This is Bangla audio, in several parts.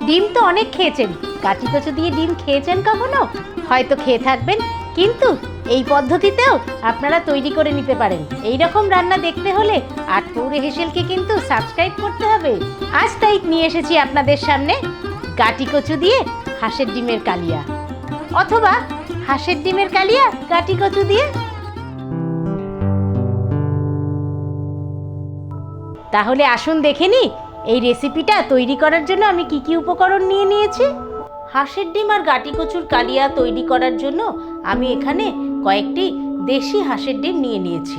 ডিম তো অনেক খেয়েছেন, গাঠি কচু দিয়ে ডিম খেয়েছেন কখনো? হয়তো খেয়ে থাকবেন, কিন্তু এই পদ্ধতিতেও আপনারা তৈরি করে নিতে পারেন। এই রকম রান্না দেখতে হলে আটপৌরে হেসেলকে কিন্তু সাবস্ক্রাইব করতে হবে। আজ তাই নিয়ে এসেছি আপনাদের সামনে গাঠি কচু দিয়ে হাঁসের ডিমের কালিয়া, অথবা হাঁসের ডিমের কালিয়া গাঠি কচু দিয়ে। তাহলে আসুন দেখে নিই এই রেসিপিটা তৈরি করার জন্য আমি কি কি উপকরণ নিয়ে নিয়েছি। হাঁসের ডিম আর গাঠি কচুর কালিয়া তৈরি করার জন্য আমি এখানে কয়েকটি দেশি হাঁসের ডিম নিয়ে নিয়েছি।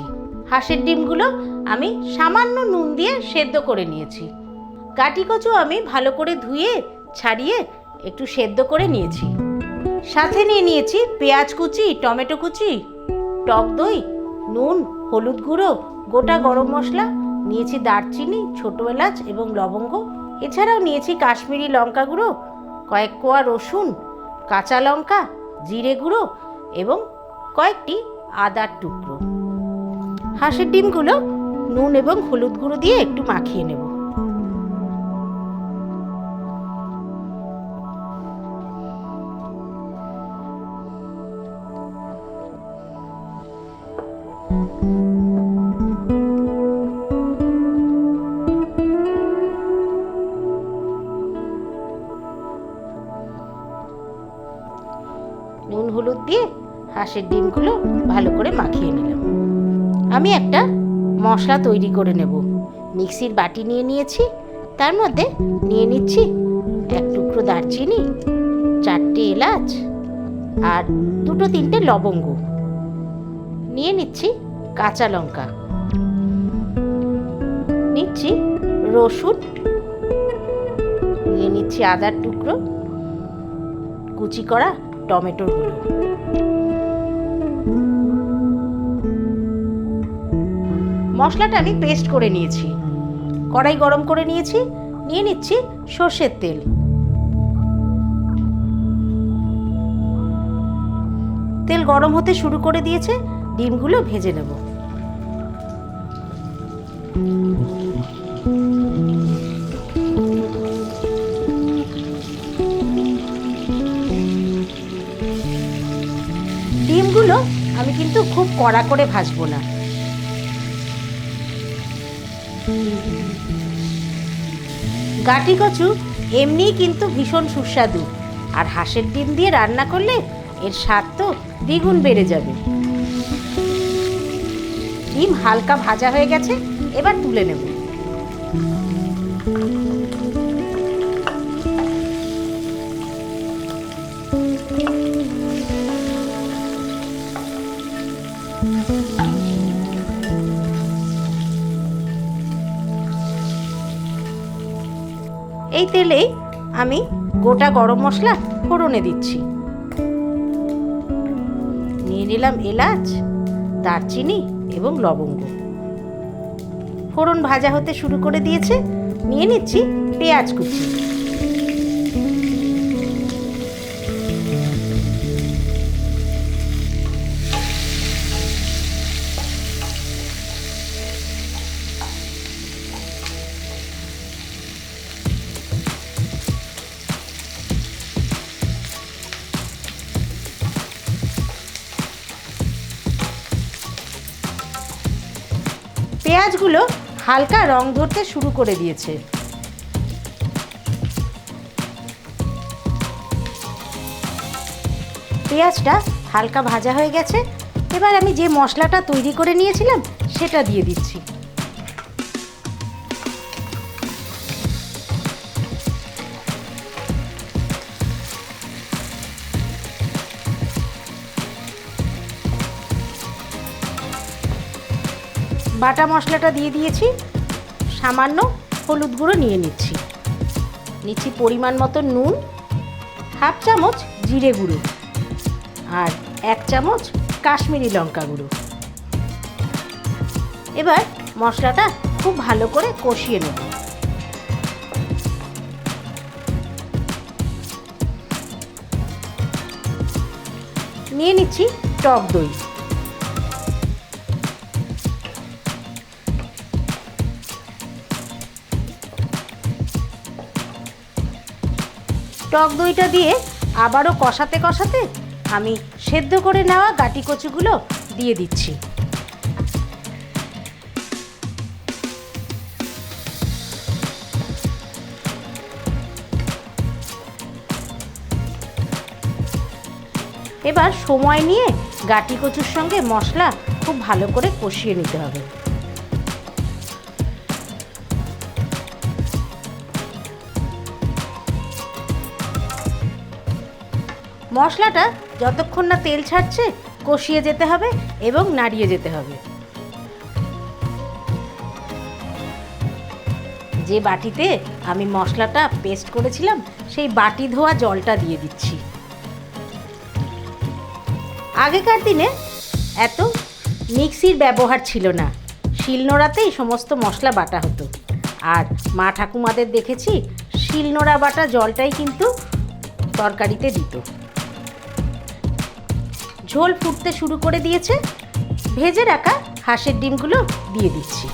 হাঁসের ডিমগুলো আমি সামান্য নুন দিয়ে সেদ্ধ করে নিয়েছি। গাঠি কচু আমি ভালো করে ধুয়ে ছাড়িয়ে একটু সেদ্ধ করে নিয়েছি। সাথে নিয়ে নিয়েছি পেঁয়াজ কুচি, টমেটো কুচি, টক দই, নুন, হলুদ গুঁড়ো, গোটা গরম মশলা, নিয়েছি দারচিনি, ছোটো এলাচ এবং লবঙ্গ। এছাড়াও নিয়েছি কাশ্মীরি লঙ্কা গুঁড়ো, কয়েক কোয়া রসুন, কাঁচা লঙ্কা, জিরে গুঁড়ো এবং কয়েকটি আদার টুকরো। হাঁসের ডিমগুলো নুন এবং হলুদ গুঁড়ো দিয়ে একটু মাখিয়ে নেব। নুন হলুদ দিয়ে হাঁসের ডিমগুলো ভালো করে মাখিয়ে নিলাম। আমি একটা মশলা তৈরি করে নেব। মিক্সির বাটি নিয়ে নিয়েছি, তার মধ্যে নিয়ে নিচ্ছি এক টুকরো দারচিনি, 4টে এলাচ আর 2-3টে লবঙ্গ। নিয়ে নিচ্ছি কাঁচা লঙ্কা, নিচ্ছি রসুন, নিয়ে নিচ্ছি আদার টুকরো, কুচি করা টমেটোগুলো। মশলাটা আমি পেস্ট করে নিয়েছি। কড়াই গরম করে নিয়েছি, নিয়ে নিচ্ছি সর্ষের তেল। তেল গরম হতে শুরু করে দিয়েছে, ডিমগুলো ভেজে নেব। ডিমগুলো আমি কিন্তু খুব কড়া করে ভাজবো না। গাঠি কচু এমনিই কিন্তু ভীষণ সুস্বাদু, আর হাঁসের ডিম দিয়ে রান্না করলে এর স্বাদ তো দ্বিগুণ বেড়ে যাবে। ডিম হালকা ভাজা হয়ে গেছে, এবার তুলে নেব। এই তেলেই আমি গোটা গরম মশলা ফোড়নে দিচ্ছি। নিয়ে নিলাম এলাচ, দারচিনি এবং লবঙ্গ। ফোড়ন ভাজা হতে শুরু করে দিয়েছে, নিয়ে নিচ্ছি পেঁয়াজ কুচি। পেঁয়াজগুলো হালকা রং ধরতে শুরু করে দিয়েছে। পেঁয়াজটা হালকা ভাজা হয়ে গেছে, এবার আমি যে মশলাটা তৈরি করে নিয়েছিলাম সেটা দিয়ে দিচ্ছি। বাটা মশলাটা দিয়ে দিয়েছি, সামান্য হলুদ গুঁড়ো নিয়ে নিচ্ছি পরিমাণ মতো নুন, 1/2 চামচ জিরে গুঁড়ো আর 1 চামচ কাশ্মীরি লঙ্কা গুঁড়ো। এবার মশলাটা খুব ভালো করে কষিয়ে নেব। নিয়ে নিচ্ছি টক দই। টক দইটা দিয়ে আবারও কষাতে কষাতে আমি সেদ্ধ করে নেওয়া গাঁটি কচুগুলো দিয়ে দিচ্ছি। এবার সময় নিয়ে গাঁটি কচুর সঙ্গে মশলা খুব ভালো করে কষিয়ে নিতে হবে। মশলাটা যতক্ষণ না তেল ছাড়ছে কষিয়ে যেতে হবে এবং নাড়িয়ে যেতে হবে। যে বাটিতে আমি মশলাটা পেস্ট করেছিলাম সেই বাটি ধোয়া জলটা দিয়ে দিচ্ছি। আগেকার দিনে এত মিক্সির ব্যবহার ছিল না, শিলনোড়াতেই সমস্ত মশলা বাটা হতো। আর মা ঠাকুমাদের দেখেছি শিলনোড়া বাটা জলটাই কিন্তু তরকারিতে দিত। ঝোল ফুটতে শুরু করে দিয়েছে, ভেজে রাখা হাঁসের ডিমগুলো দিয়ে দিচ্ছি।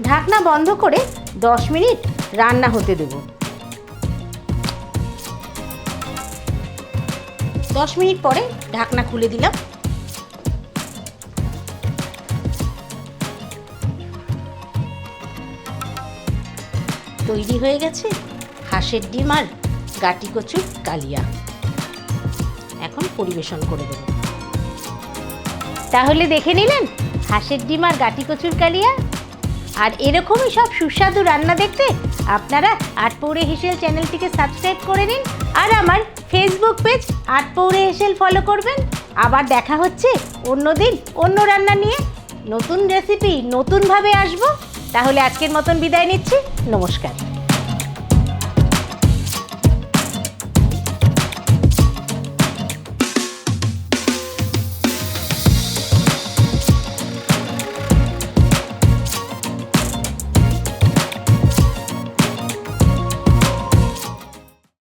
ঢাকনা বন্ধ করে 10 মিনিট রান্না হতে দেব। 10 মিনিট পরে ঢাকনা খুলে দিলাম। তৈরি হয়ে গেছে হাঁসের ডিম আর গাঁটি কচুর কালিয়া। এখন পরিবেশন করে দেব। তাহলে দেখে নিলেন হাঁসের ডিম আর গাঁটি কচুর কালিয়া। আর এরকমই সব সুস্বাদু রান্না দেখতে আপনারা আটপৌরে হেসেল চ্যানেলটিকে সাবস্ক্রাইব করে নিন আর আমার ফেসবুক পেজ আটপৌরে হেসেল ফলো করবেন। আবার দেখা হচ্ছে অন্য দিন অন্য রান্না নিয়ে, নতুন রেসিপি নতুনভাবে আসবো। তাহলে আজকের মতন বিদায় নিচ্ছি, নমস্কার।